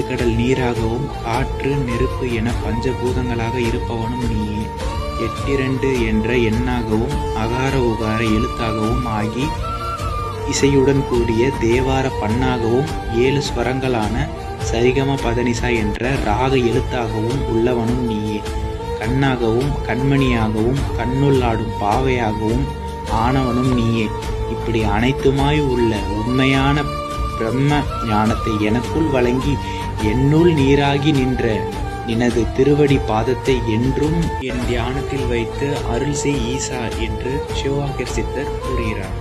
ஆழ்கடல் நீராகவும் காற்று நெருப்பு என பஞ்சபூதங்களாக இருப்பவனும் நீயே. 82 என்ற எண்ணாகவும் அகார உகார எழுத்தாகவும் ஆகி இசையுடன் கூடிய தேவார பண்ணாகவும் 7 ஸ்வரங்களான சரிகம பதனிசா என்ற ராக எழுத்தாகவும் உள்ளவனும் நீயே. கண்ணாகவும் கண்மணியாகவும் கண்ணுள் ஆடும் பாவையாகவும் ஆனவனும் நீயே. இப்படி அனைத்துமாய் உள்ள உண்மையான பிரம்ம ஞானத்தை எனக்குள் வழங்கி என்னுள் நீராகி நின்ற நினது திருவடி பாதத்தை என்றும் என் தியானத்தில் வைத்து அருள் செய் ஈசா என்று சிவாகர் சித்தர் கூறுகிறார்.